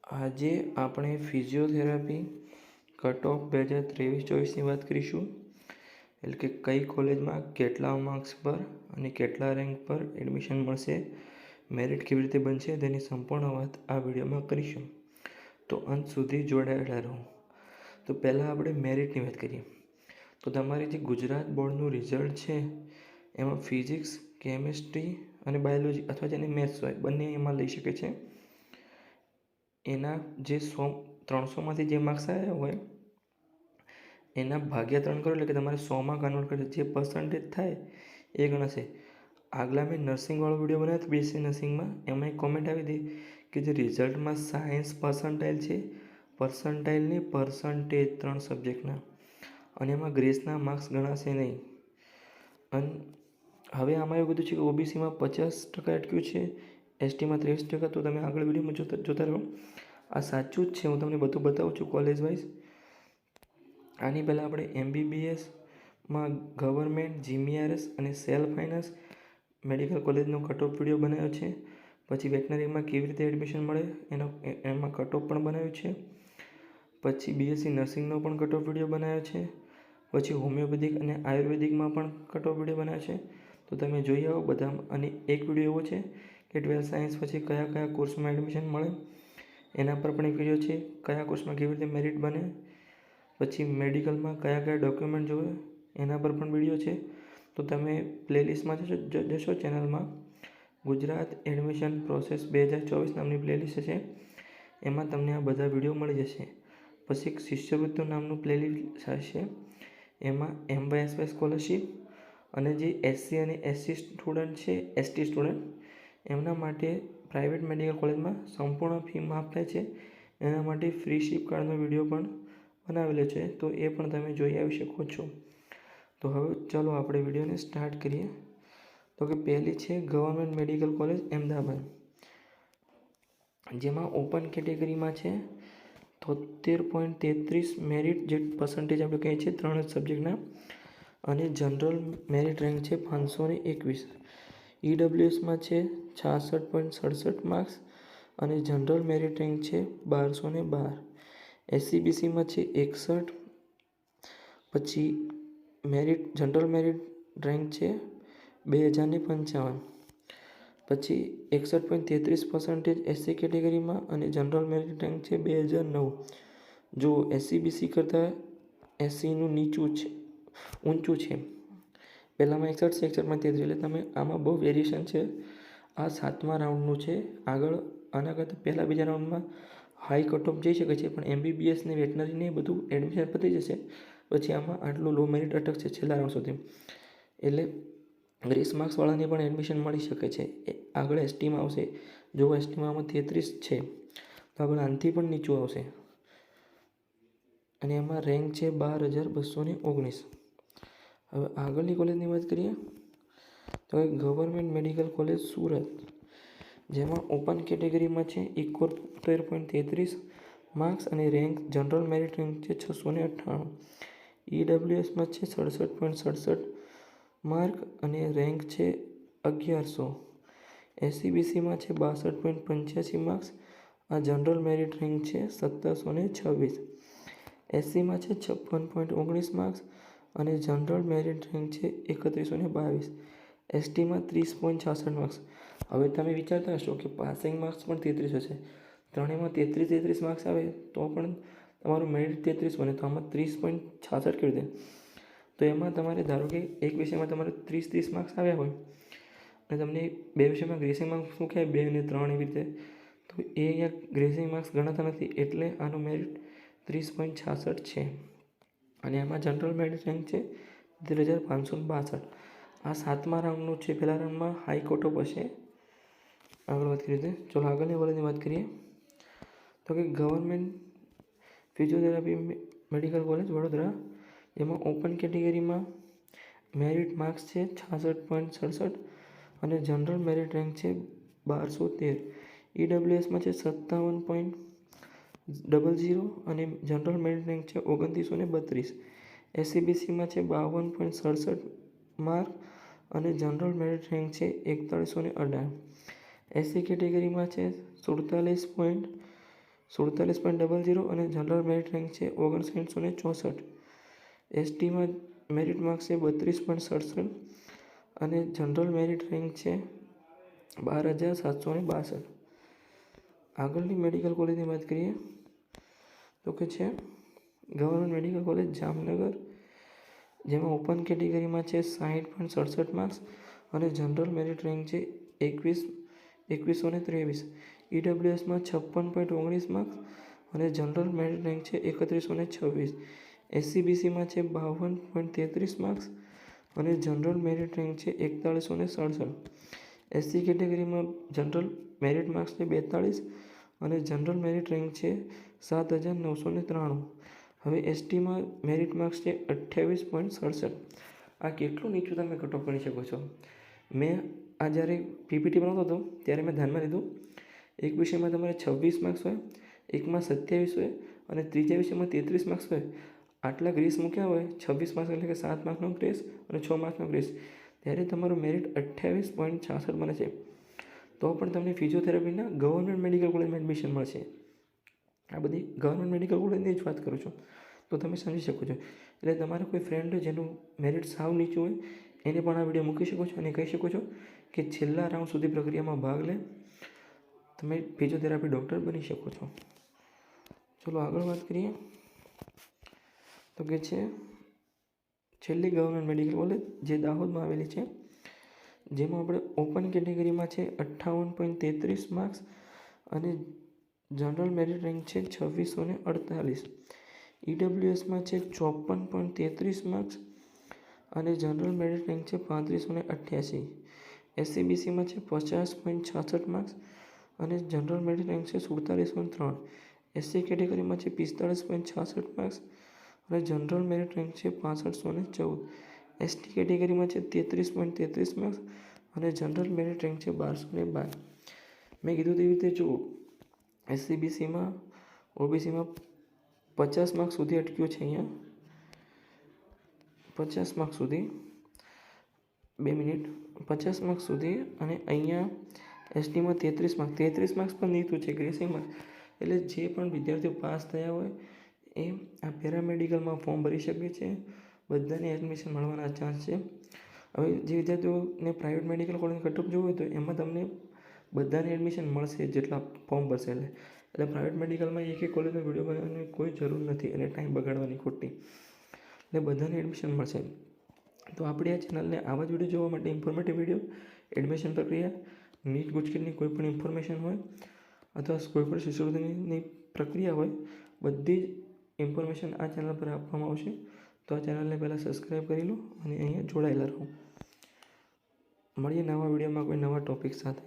આજે આપણે physiotherapy cut off 2023-24ની વાત કરીશું. એટલે કે કઈ કોલેજમાં કેટલા માર્ક્સ પર અને કેટલા રેન્ક પર એડમિશન મળશે, મેરિટ કેવી રીતે બનશે, તેની સંપૂર્ણ વાત આ વિડીયોમાં કરીશું. તો અંત સુધી જોડાયેલા રહો. તો પહેલાં આપણે મેરિટની વાત કરીએ. તો તમારી જે ગુજરાત બોર્ડનું રિઝલ્ટ છે એમાં ફિઝિક્સ, કેમિસ્ટ્રી અને બાયોલોજી અથવા જેને મેથ્સ હોય બંને એમાં લઈ શકે છે. એના જે 300માંથી જે માર્ક્સ આવ્યા હોય એના ભાગ્યા 3 કરો, એટલે કે તમારે 100માં કન્વર્ટ કરે જે પર્સન્ટેજ થાય એ ગણાશે. આગલા મેં નર્સિંગવાળો વિડીયો બનાવ્યો હતો બીએસસી નર્સિંગમાં, એમાં એક કોમેન્ટ આવી હતી કે જે રિઝલ્ટમાં સાયન્સ પર્સન્ટાઇલ છે, પર્સન્ટાઇલની પર્સન્ટેજ 3 સબ્જેક્ટના, અને એમાં ગ્રેસના માર્ક્સ ગણાશે નહીં. અને હવે આમાં એવું કીધું છે કે ઓબીસીમાં 50% અટક્યું છે, એસટીમાં 23%. તો તમે આગળ વિડીયોમાં જોતા રહો. આ સાચું જ છે, હું તમને બધું બતાવું છું કોલેજ વાઇઝ. આની પહેલાં આપણે એમબીબીએસમાં ગવર્મેન્ટ, જીમીઆરએસ અને સેલ્ફ ફાઇનાન્સ મેડિકલ કોલેજનો કટ ઓફ વિડીયો બનાવ્યો છે. પછી વેટનરીમાં કેવી રીતે એડમિશન મળે એમાં કટ ઓફ પણ બનાવ્યું છે. પછી બીએસસી નર્સિંગનો પણ કટ ઓફ વિડીયો બનાવ્યો છે. પછી હોમિયોપેથિક અને આયુર્વેદિકમાં પણ કટ ઓફ વિડીયો બનાવ્યો છે. તો તમે જોઈ આવો બધા. અને એક વિડીયો એવો છે કે 12th સાયન્સ પછી કયા કયા કોર્સમાં એડમિશન મળે એના પર પણ એક વિડીયો છે. કયા કોર્સમાં કેવી રીતે મેરિટ બને, પછી મેડિકલમાં કયા કયા ડોક્યુમેન્ટ જોવે એના પર પણ વિડીયો છે. તો તમે પ્લેલિસ્ટમાં જશો ચેનલમાં, ગુજરાત એડમિશન પ્રોસેસ 2024 નામની પ્લેલિસ્ટ છે, એમાં તમને આ બધા વિડીયો મળી જશે. પછી એક શિષ્યવૃત્તિ નામનું પ્લેલિસ્ટ હશે, એમાં એમવાયએસવાય સ્કોલરશિપ અને જે એસસી અને એસસી સ્ટુડન્ટ છે, એસટી સ્ટુડન્ટ, એમના માટે પ્રાઇવેટ મેડિકલ કોલેજમાં સંપૂર્ણ ફી માફ થાય છે. એના માટે ફ્રી શિપ કાર્ડનો વિડીયો પણ બનાવેલો છે, તો એ પણ તમે જોઈ આવી શકો છો. તો હવે ચાલો આપણે વિડીયોને સ્ટાર્ટ કરીએ. તો કે પહેલી છે ગવર્મેન્ટ મેડિકલ કોલેજ અમદાવાદ, જેમાં ઓપન કેટેગરીમાં છે 73.33 મેરિટ, જે પર્સન્ટેજ આપણે કહીએ છીએ 3 જ સબ્જેક્ટના, અને જનરલ મેરિટ રેન્ક છે 521. ઈડબ્લ્યુએસમાં છે 66.67 માર્ક્સ અને જનરલ મેરિટ રેન્ક છે 1212. એસસીબીસીમાં છે 61. પછી જનરલ મેરિટ રેન્ક છે 2055. પછી 61.33% એસસી કેટેગરીમાં અને જનરલ મેરિટ રેન્ક છે 2009. જો એસસીબીસી કરતાં એસસીનું ઊંચું છે. પહેલાંમાં 61 છે, 61.33, એટલે તમે આમાં બહુ વેરિએશન છે. આ 7મા રાઉન્ડનું છે. આગળ આના કરતાં પહેલાં બીજા રાઉન્ડમાં હાઈ કટ ઓફ જઈ શકે છે, પણ એમબીબીએસ ને વેટનરીને બધું એડમિશન પતી જશે પછી આમાં આટલું લો મેરિટ અટકશે છેલ્લા રાઉન્ડ સુધી. એટલે ગ્રેસ માર્ક્સવાળાને પણ એડમિશન મળી શકે છે. આગળ એસટીમાં આવશે. જો એસટીમાં આમાં 33 છે તો આગળ આનાથી પણ નીચું આવશે, અને એમાં રેન્ક છે 12,219. હવે આગળની કોલેજની વાત કરીએ તો ગવર્મેન્ટ મેડિકલ કોલેજ સુરત, જેમાં ઓપન કેટેગરીમાં છે 71.33 માર્ક્સ અને રેન્ક જનરલ મેરિટ રેન્ક છે 698. ઈડબ્લ્યુએસમાં છે 67.67 માર્ક અને રેન્ક છે 1100. એસસીબીસીમાં છે 62.85 માર્ક્સ, આ જનરલ મેરિટ રેન્ક છે 1726. એસસીમાં છે 56.19 માર્ક્સ અને જનરલ મેરિટ રેન્ક છે 3122. એસટીમાં 30.66 માર્ક્સ. હવે તમે વિચારતા હશો કે પાસિંગ માર્ક્સ પણ 33 હશે, ત્રણેયમાં 33 માર્ક્સ આવે તો પણ તમારું મેરિટ 33 બને, તો આમાં 30.66 કરી દે. તો એમાં તમારે ધારો કે એક વિષયમાં તમારે 30 માર્ક્સ આવ્યા હોય અને તમને બે વિષયમાં ગ્રેસિંગ માર્ક્સ શું કહેવાય 2 અને 3 એવી રીતે, તો એ અહીંયા ગ્રેસિંગ માર્ક્સ ગણાતા નથી, એટલે આનું મેરિટ 30.66 છે. અને એમાં જનરલ મેરિટ રેન્ક છે 13,562. આ 7મા રાઉન્ડનું છે. પહેલા રાઉન્ડમાં હાઈ કટ ઓફ હશે. આગળ વાત કરીએ તો ચલો આગળની કોલેજની વાત કરીએ તો કે government physiotherapy medical college Vadodara, જેમાં ઓપન કેટેગરીમાં મેરિટ માર્ક્સ છે 66.67 અને જનરલ મેરિટ રેન્ક છે 1213. ઈડબ્લ્યુએસમાં છે 57.00 અને જનરલ મેરિટ રેન્ક છે 2932. એસસીબીસીમાં છે 52.67 માર્ક અને જનરલ મેરિટ રેન્ક છે 4118. એસસી કેટેગરીમાં છે 47. 47.00 અને જનરલ મેરિટ રેન્ક છે 5964. એસટીમાં મેરિટ માર્ક્સ છે 32.67 અને જનરલ મેરિટ રેન્ક છે 12,762. આગળની મેડિકલ કોલેજની વાત કરીએ તો કે છે ગવર્મેન્ટ મેડિકલ કોલેજ જામનગર, જેમાં ઓપન કેટેગરીમાં છે 60.67 માર્ક્સ અને જનરલ મેરિટ રેન્ક છે 2123. ઈડબ્લ્યુએસમાં 56.19 માર્ક્સ અને જનરલ મેરિટ રેન્ક છે 3126. એસસીબીસીમાં છે 52.33 માર્ક્સ અને જનરલ મેરિટ રેન્ક છે 4167. એસસી કેટેગરીમાં જનરલ મેરિટ માર્ક્સ છે 42 અને જનરલ મેરિટ રેન્ક છે 7993. હવે એસટીમાં મેરિટ માર્ક્સ છે 28.67. આ કેટલું નીચું તમે કટ ઓફ ગણી શકો છો. મેં આ જ્યારે પીપીટી બનાવતો હતો ત્યારે મેં ધ્યાનમાં લીધું, એક વિષયમાં તમારે 26 માર્ક્સ હોય, એકમાં 27 હોય અને ત્રીજા વિષયમાં 33 માર્ક્સ હોય. આટલા ગ્રેસ મૂક્યા હોય, 26 માર્ક્સ એટલે કે 7 માર્કનો ગ્રેસ અને 6 માર્કનો ગ્રેસ, ત્યારે તમારું મેરિટ 28.66 બને છે. તો પણ તમને ફિઝિયોથેરાપીના ગવર્મેન્ટ મેડિકલ કોલેજમાં એડમિશન મળશે. આ બધી ગવર્મેન્ટ મેડિકલ કોલેજની જ વાત કરું છું, તો તમે સમજી શકો છો. એટલે તમારે કોઈ ફ્રેન્ડ હોય જેનું મેરિટ સાવ નીચું હોય, એને પણ આ વિડીયો મૂકી શકો છો અને કહી શકો છો કે છેલ્લા રાઉન્ડ સુધી પ્રક્રિયામાં ભાગ લે, તમે ફિઝિયોથેરાપી ડૉક્ટર બની શકો છો. ચલો આગળ વાત કરીએ તો કે છે છેલ્લી ગવર્મેન્ટ મેડિકલ કોલેજ જે દાહોદમાં આવેલી છે, જેમાં આપણે ઓપન કેટેગરીમાં છે 58.33 માર્ક્સ અને જનરલ મેરિટ રેન્ક છે 2648. ઈડબ્લ્યુએસમાં છે 54.33 માર્ક્સ અને જનરલ મેરિટ રેન્ક છે 3588. એસસીબીસીમાં છે 50.66 માર્ક્સ અને જનરલ મેરિટ રેન્ક છે 4703. એસસી કેટેગરીમાં છે 45.66 માર્ક્સ અને જનરલ મેરિટ રેન્ક છે 6514. એસટી કેટેગરીમાં છે 33.33 માર્ક્સ અને જનરલ મેરિટ રેન્ક છે 1212. મેં કીધું તેવી રીતે જો એસસીબીસીમાં ઓબીસીમાં 50 માર્ક્સ સુધી અટક્યું છે, અહીંયા 50 માર્ક્સ સુધી 50 માર્ક્સ સુધી, અને અહીંયા એસટીમાં 33 માર્ક્સ પણ નીકળ્યું છે ગ્રેસિંગ માર્ક્સ. એટલે જે પણ વિદ્યાર્થીઓ પાસ થયા હોય એ આ પેરામેડિકલમાં ફોર્મ ભરી શકે છે. બધાને એડમિશન મળવાના ચાન્સ છે. હવે જે વિદ્યાર્થીઓને પ્રાઇવેટ મેડિકલ કોલેજ કટઓફ જોવું હોય તો એમાં તમને બધાને એડમિશન મળશે જેટલા ફોર્મ ભરશે. એટલે પ્રાઇવેટ મેડિકલમાં એક કોલેજનો વિડીયો બનાવવાની કોઈ જરૂર નથી અને ટાઈમ બગાડવાની ખોટી. એટલે બધાને એડમિશન મળશે. તો આપણી આ ચેનલને આવા જ વિડીયો જોવા માટે, ઇન્ફોર્મેટિવ વિડીયો, એડમિશન પ્રક્રિયા, નીટ ગુજકેટની કોઈ પણ ઇન્ફોર્મેશન હોય અથવા કોઈ પણ શિષ્યવૃત્તિની પ્રક્રિયા હોય, બધી જ ઇન્ફોર્મેશન આ ચેનલ પર આપવામાં આવશે. તો આ ચેનલને પહેલાં સબસ્ક્રાઈબ કરી લો અને અહીંયા જોડાયેલા રહો. મળીએ નવા વિડીયોમાં કોઈ નવા ટૉપિક સાથે.